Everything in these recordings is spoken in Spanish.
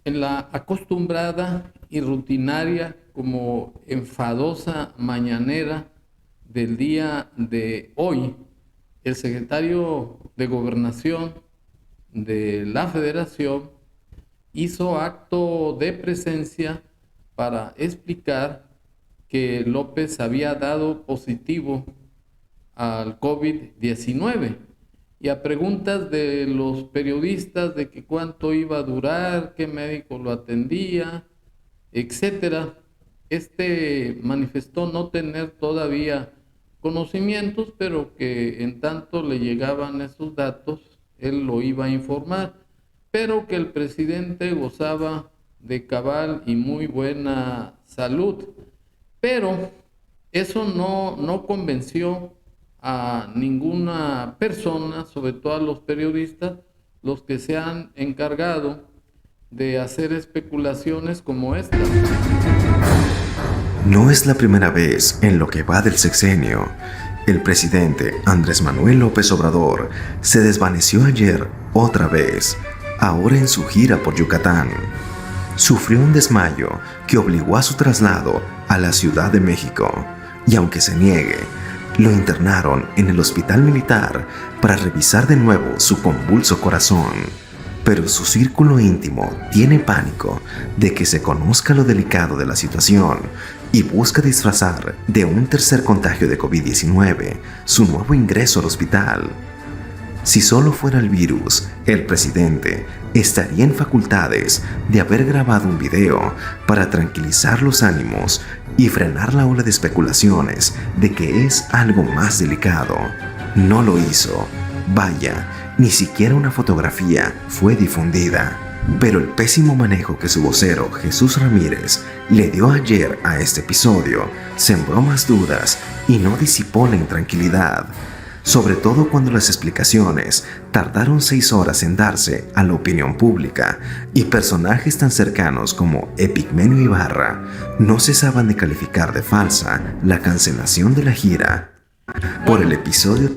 En la acostumbrada y rutinaria como enfadosa mañanera del día de hoy, el secretario de Gobernación de la Federación hizo acto de presencia para explicar que López había dado positivo al COVID-19 y a preguntas de los periodistas de que cuánto iba a durar, qué médico lo atendía, etcétera. Este manifestó no tener todavía conocimientos, pero que en tanto le llegaban esos datos, él lo iba a informar, pero que el presidente gozaba de cabal y muy buena salud. Pero eso no convenció a ninguna persona, sobre todo a los periodistas, los que se han encargado de hacer especulaciones como esta. No es la primera vez en lo que va del sexenio. El presidente Andrés Manuel López Obrador se desvaneció ayer otra vez, ahora en su gira por Yucatán. Sufrió un desmayo que obligó a su traslado a la Ciudad de México, y aunque se niegue, lo internaron en el hospital militar para revisar de nuevo su convulso corazón. Pero su círculo íntimo tiene pánico de que se conozca lo delicado de la situación y busca disfrazar de un tercer contagio de COVID-19 su nuevo ingreso al hospital. Si solo fuera el virus, el presidente estaría en facultades de haber grabado un video para tranquilizar los ánimos y frenar la ola de especulaciones de que es algo más delicado. No lo hizo. Vaya, ni siquiera una fotografía fue difundida. Pero el pésimo manejo que su vocero Jesús Ramírez le dio ayer a este episodio sembró más dudas y no disipó la intranquilidad. Sobre todo cuando las explicaciones tardaron 6 horas en darse a la opinión pública y personajes tan cercanos como Epigmenio Ibarra no cesaban de calificar de falsa la cancelación de la gira por el Bueno, episodio.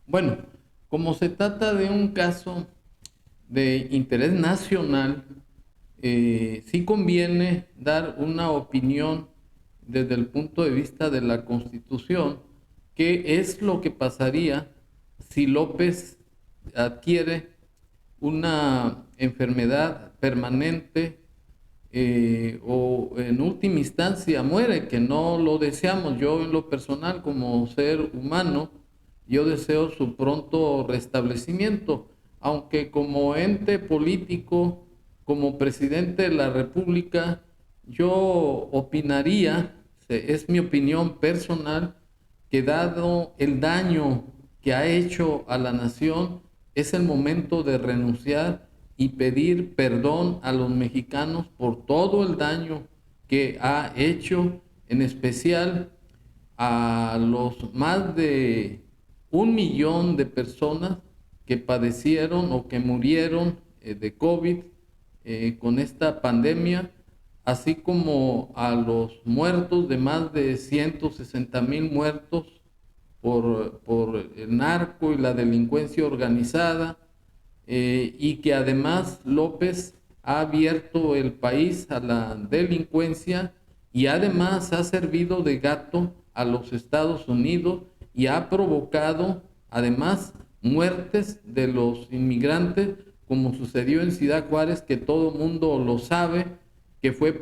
bueno, como se trata de un caso de interés nacional, sí conviene dar una opinión desde el punto de vista de la Constitución, qué es lo que pasaría si López adquiere una enfermedad permanente, o en última instancia muere, que no lo deseamos. Yo en lo personal como ser humano, yo deseo su pronto restablecimiento, aunque como ente político, como presidente de la República, yo opinaría, es mi opinión personal, que dado el daño que ha hecho a la nación, es el momento de renunciar y pedir perdón a los mexicanos por todo el daño que ha hecho, en especial a los más de 1 millón de personas que padecieron o que murieron de COVID con esta pandemia, así como a los muertos, de más de 160,000 muertos por el narco y la delincuencia organizada, y que además López ha abierto el país a la delincuencia y además ha servido de gato a los Estados Unidos y ha provocado además muertes de los inmigrantes, como sucedió en Ciudad Juárez, que todo mundo lo sabe, que fue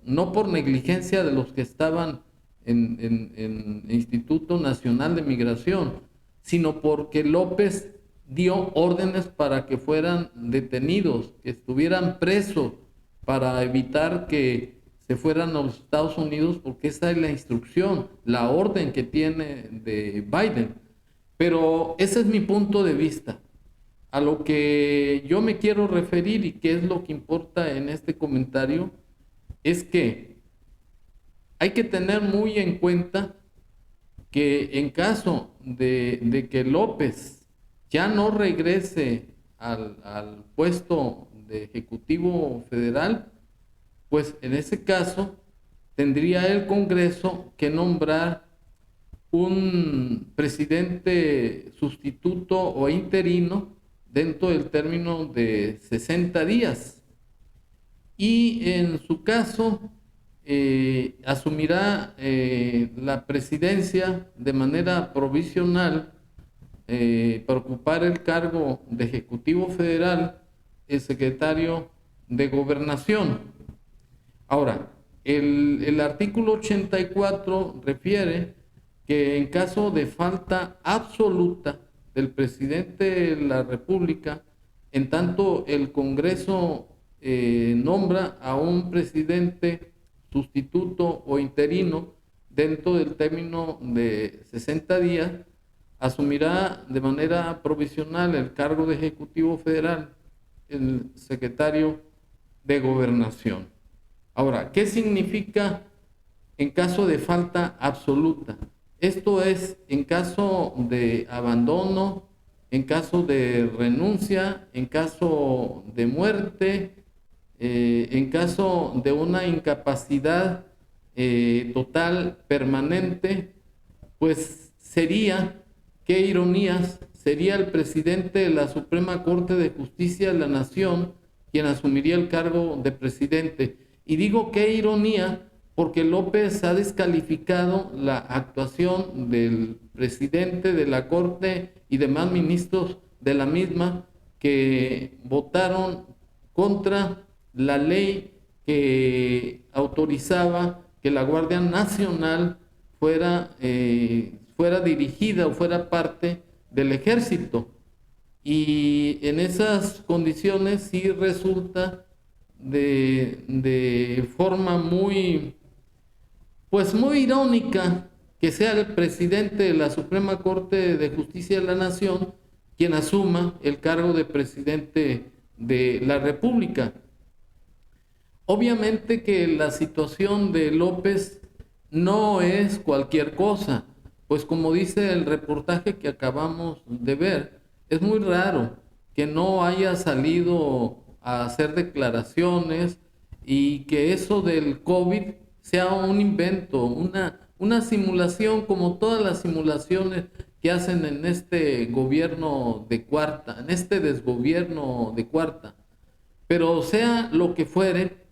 no por negligencia de los que estaban en Instituto Nacional de Migración, sino porque López dio órdenes para que fueran detenidos, que estuvieran presos, para evitar que se fueran a los Estados Unidos, porque esa es la instrucción, la orden que tiene de Biden. Pero ese es mi punto de vista. A lo que yo me quiero referir y que es lo que importa en este comentario, es que hay que tener muy en cuenta que en caso de que López ya no regrese al puesto de Ejecutivo Federal, pues en ese caso tendría el Congreso que nombrar un presidente sustituto o interino dentro del término de 60 días. y en su caso asumirá la presidencia de manera provisional para ocupar el cargo de Ejecutivo Federal el secretario de Gobernación. Ahora, el artículo 84 refiere que en caso de falta absoluta del presidente de la República, en tanto el Congreso nombra a un presidente sustituto o interino dentro del término de 60 días, asumirá de manera provisional el cargo de Ejecutivo Federal el secretario de Gobernación. Ahora, ¿qué significa en caso de falta absoluta? Esto es en caso de abandono, en caso de renuncia, en caso de muerte, en caso de una incapacidad total, permanente, pues sería, qué ironías, sería el presidente de la Suprema Corte de Justicia de la Nación quien asumiría el cargo de presidente. Y digo qué ironía porque López ha descalificado la actuación del presidente de la Corte y demás ministros de la misma que votaron contra la ley que autorizaba que la Guardia Nacional fuera dirigida o fuera parte del ejército. Y en esas condiciones sí resulta de forma muy irónica que sea el presidente de la Suprema Corte de Justicia de la Nación quien asuma el cargo de presidente de la República. Obviamente que la situación de López no es cualquier cosa, pues como dice el reportaje que acabamos de ver, es muy raro que no haya salido a hacer declaraciones y que eso del COVID sea un invento, una simulación como todas las simulaciones que hacen en este gobierno de cuarta, en este desgobierno de cuarta. Pero sea lo que fuere,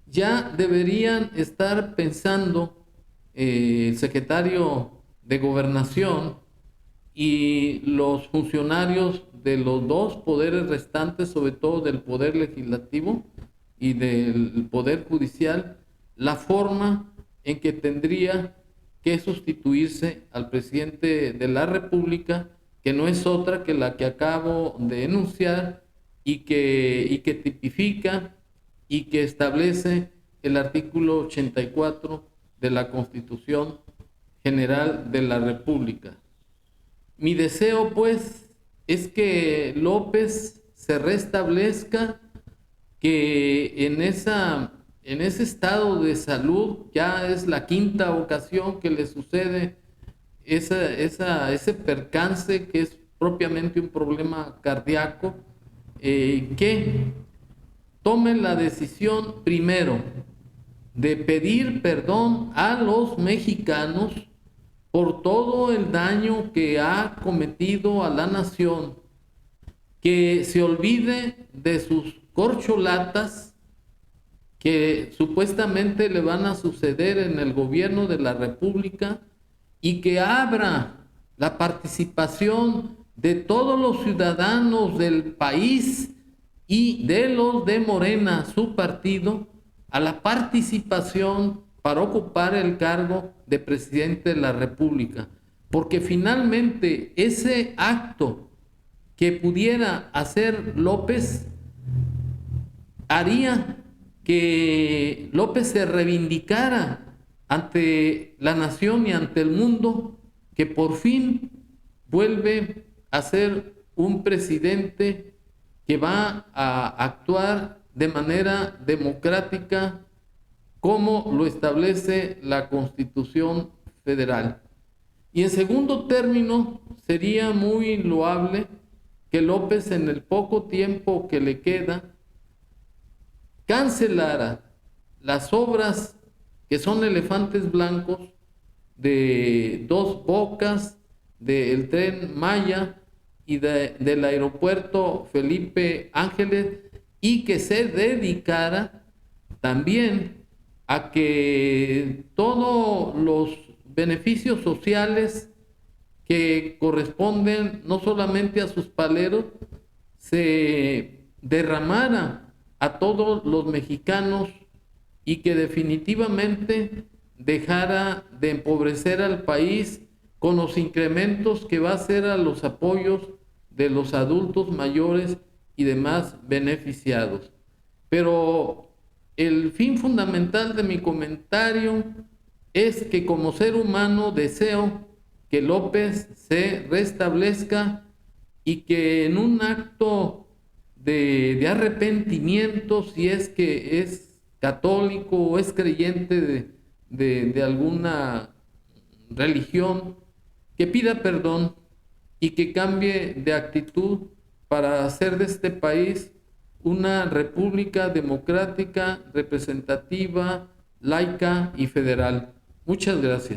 ya deberían estar pensando el secretario de Gobernación y los funcionarios de los dos poderes restantes, sobre todo del Poder Legislativo y del Poder Judicial, la forma en que tendría que sustituirse al presidente de la República, que no es otra que la que acabo de enunciar y que tipifica y que establece el artículo 84 de la Constitución General de la República. Mi deseo, pues, es que López se restablezca, que en ese estado de salud, ya es la quinta ocasión que le sucede ese percance que es propiamente un problema cardíaco, que tome la decisión primero de pedir perdón a los mexicanos por todo el daño que ha cometido a la nación, que se olvide de sus corcholatas que supuestamente le van a suceder en el gobierno de la República y que abra la participación de todos los ciudadanos del país y de los de Morena, su partido, a la participación para ocupar el cargo de presidente de la República. Porque finalmente ese acto que pudiera hacer López haría que López se reivindicara ante la nación y ante el mundo, que por fin vuelve a ser un presidente que va a actuar de manera democrática como lo establece la Constitución Federal. Y en segundo término, sería muy loable que López, en el poco tiempo que le queda, cancelara las obras que son elefantes blancos de Dos Bocas, del Tren Maya y del aeropuerto Felipe Ángeles, y que se dedicara también a que todos los beneficios sociales que corresponden no solamente a sus paleros se derramara a todos los mexicanos y que definitivamente dejara de empobrecer al país con los incrementos que va a hacer a los apoyos de los adultos mayores y demás beneficiados. Pero el fin fundamental de mi comentario es que como ser humano deseo que López se restablezca y que en un acto de arrepentimiento, si es que es católico o es creyente de alguna religión, que pida perdón y que cambie de actitud para hacer de este país una república democrática, representativa, laica y federal. Muchas gracias.